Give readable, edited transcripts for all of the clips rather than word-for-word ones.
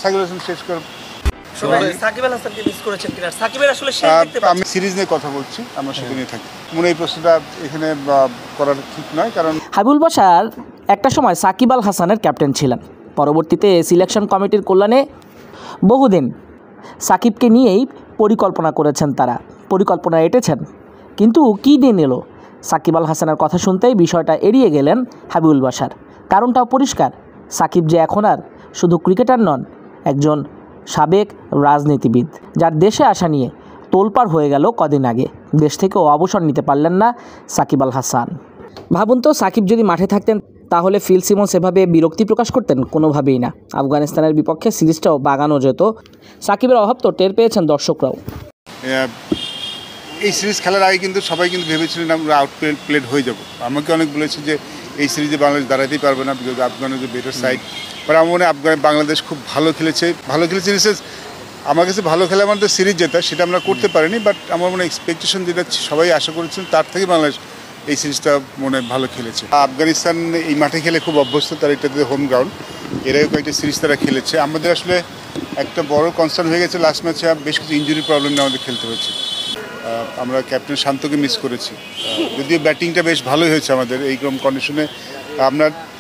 সাকিব হাসান শেষ করে সাকিব আল হাসানকে মিস করেছেন কিনা সাকিবের আসলে শেষ দেখতে পাচ্ছি আমি সিরিজ নিয়ে কথা বলছি আমরা সেটা নিয়ে থাকি মনে এই প্রশ্নটা এখানে করার ঠিক নয় কারণ হাবিবুল বাশার একটা সময় সাকিব আল হাসানের ক্যাপ্টেন ছিলেন পরবর্তীতে সিলেকশন কমিটির কল্যাণে বহুদিন সাকিবকে নিয়েই পরিকল্পনা করেছেন তারা পরিকল্পনা এঁটেছেন কিন্তু কী দিন এলো সাকিব আল হাসানের কথা শুনতেই বিষয়টা এড়িয়ে গেলেন হাবিবুল বাশার কারণটাও পরিষ্কার সাকিব যে এখন আর শুধু ক্রিকেটার নন একজন সাবেক রাজনীতিবিদ যার দেশে আসা নিয়ে তোলপাড় হয়ে গেল কদিন আগে দেশ থেকেও অবসর নিতে পারলেন না সাকিব আল হাসান ভাবুন তো সাকিব যদি মাঠে থাকতেন তাহলে ফিল সিমন্স এভাবে বিরক্তি প্রকাশ করতেন কোনোভাবেই না আফগানিস্তানের বিপক্ষে সিরিজটাও বাগানো যেত সাকিবের অভাব তো টের পেয়েছেন দর্শকরাও এই সিরিজ খেলার আগে কিন্তু সবাই কিন্তু ভেবেছিলেন আমরা আউট প্লেড হয়ে যাব আমাকে অনেক বলেছে যে এই সিরিজে বাংলাদেশ দাঁড়াতেই পারবে না বিকজ আফগানের যে বেটার সাইড বাট আমার মনে হয় বাংলাদেশ খুব ভালো খেলেছে আমার কাছে ভালো খেলা আমাদের সিরিজ জেতা সেটা আমরা করতে পারিনি বাট আমার মনে হয় এক্সপেকটেশন যেটা সবাই আশা করেছেন তার থেকে বাংলাদেশ এই সিরিজটা মনে ভালো খেলেছে আফগানিস্তান এই মাঠে খেলে খুব অভ্যস্ত তার এটাতে হোম গ্রাউন্ড এর আগে কয়েকটা সিরিজ তারা খেলেছে আমাদের আসলে একটা বড় কনসার্ন হয়ে গেছে লাস্ট ম্যাচে বেশ কিছু ইঞ্জুরি প্রবলেম নিয়ে আমাদের খেলতে হয়েছে আমরা ক্যাপ্টেন শান্তকে মিস করেছি যদিও ব্যাটিংটা বেশ ভালোই হয়েছে আমাদের এইরকম কন্ডিশনে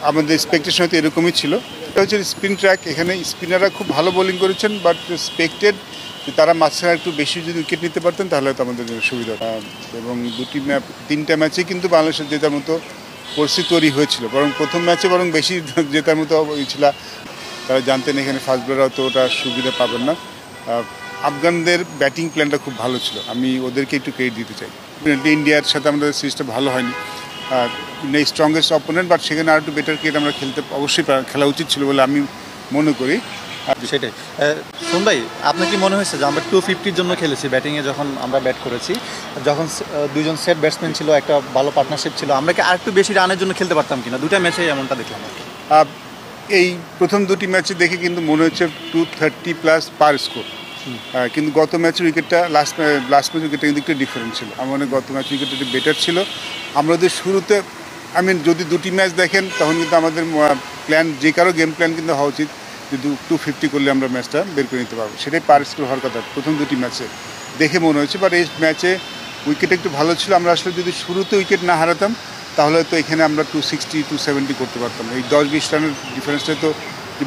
আমাদের এক্সপেকটেশন হয়তো এরকমই ছিল এটা হচ্ছে স্পিন ট্র্যাক এখানে স্পিনাররা খুব ভালো বোলিং করেছেন বাট এক্সপেক্টেড তারা মাঝখানে একটু বেশি যদি উইকেট নিতে পারতেন তাহলে হয়তো আমাদের জন্য সুবিধা এবং তিনটা ম্যাচে কিন্তু বাংলাদেশের জেতার মতো পরিস্থিতি তৈরি হয়েছিল বরং প্রথম ম্যাচে বরং বেশি জেতার মতো ছিল তারা জানতেন এখানে ফাস্ট বোলার হয়তো ওটা সুবিধা পাবেন না আফগানদের ব্যাটিং প্ল্যানটা খুব ভালো ছিল আমি ওদেরকে একটু ক্রেডিট দিতে চাই ইন্ডিয়ার সাথে আমাদের সিরিজটা ভালো হয়নি স্ট্রংগেস্ট অপোনেন্ট বাট সেখানে আর একটু বেটার ক্রিকেট আমরা খেলতে অবশ্যই খেলা উচিত ছিল বলে আমি মনে করি সেটাই ভাই আপনার কি মনে হয়েছে যে আমরা 250-র জন্য খেলেছি ব্যাটিংয়ে যখন আমরা ব্যাট করেছি যখন দুইজন সেট ব্যাটসম্যান ছিল একটা ভালো পার্টনারশিপ ছিল আমরা কি আর একটু বেশি রানের জন্য খেলতে পারতাম কিনা দুটা ম্যাচে এমনটা দেখলাম এই প্রথম দুটি ম্যাচে দেখে কিন্তু মনে হচ্ছে 230+ পার স্কোর কিন্তু গত ম্যাচের উইকেটটা লাস্ট ম্যাচ উইকেটটা কিন্তু একটু ডিফারেন্ট ছিল আমার মনে গত ম্যাচ উইকেটটা একটু বেটার ছিল আমাদের শুরুতে যদি দুটি ম্যাচ দেখেন তখন কিন্তু আমাদের প্ল্যান যে কারো গেম প্ল্যান কিন্তু হওয়া উচিত যে 250 করলে আমরা ম্যাচটা বের করে নিতে পারবো সেটাই পার স্কোর হওয়ার কথা প্রথম দুটি ম্যাচে দেখে মনে হয়েছে বাট এই ম্যাচে উইকেট একটু ভালো ছিল আমরা আসলে যদি শুরুতে উইকেট না হারাতাম তাহলে হয়তো এখানে আমরা 260-270 করতে পারতাম এই 10-20 রানের ডিফারেন্সটা তো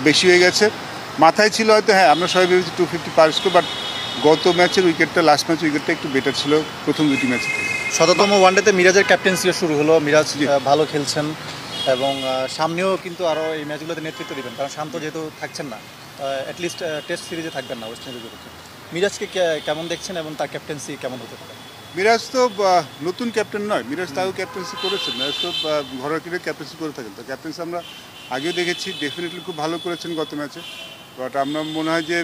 বেশি হয়ে গেছে মাথায় ছিল হয়তো হ্যাঁ আমরা সবাই ভেবেছি 250 পার স্কোর বাট গত ম্যাচের উইকেটটা লাস্ট ম্যাচ উইকেটটা একটু বেটার ছিল প্রথম দুটি ম্যাচে ১৭তম ওয়ানডেতে মিরাজের ক্যাপ্টেন্সিও শুরু হলো মিরাজ ভালো খেলছেন এবং সামনেও কিন্তু আরও এই ম্যাচগুলোতে নেতৃত্ব দেবেন কারণ শান্ত যেহেতু থাকছেন না অ্যাটলিস্ট টেস্ট সিরিজে থাকবেন না ওয়েস্ট ইন্ডিজের বিপক্ষে মিরাজকে কেমন দেখছেন এবং তার ক্যাপ্টেন্সি কেমন হতে পারে মিরাজ তো নতুন ক্যাপ্টেন নয় মিরাজ তাও ক্যাপ্টেন্সি করেছেন মিরাজ তো ঘরোয়া ক্রিকেট ক্যাপ্টেন্সি করে থাকেন তো ক্যাপ্টেন্সি আমরা আগেও দেখেছি ডেফিনেটলি খুব ভালো করেছেন গত ম্যাচে বাট আমরা মনে হয় যে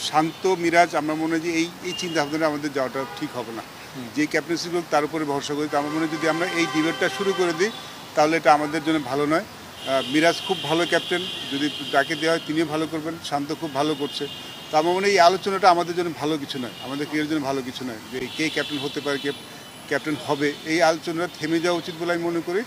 শান্ত মিরাজ আমরা মনে হয় যে এই চিন্তা ভাবনা আমাদের যাওয়াটা ঠিক হবে না যে ক্যাপ্টেন্সি হোক তার উপরে ভরসা করি তো আমার মনে হয় যদি আমরা এই ডিবেটটা শুরু করে দিই তাহলে এটা আমাদের জন্য ভালো নয় মিরাজ খুব ভালো ক্যাপ্টেন যদি তাকে দেওয়া হয় তিনিও ভালো করবেন শান্ত খুব ভালো করছে তো আমার মনে হয় এই আলোচনাটা আমাদের জন্য ভালো কিছু নয় আমাদের ক্রিকেটের জন্য ভালো কিছু নয় যে কে ক্যাপ্টেন হতে পারে কে ক্যাপ্টেন হবে এই আলোচনাটা থেমে যাওয়া উচিত বলে আমি মনে করি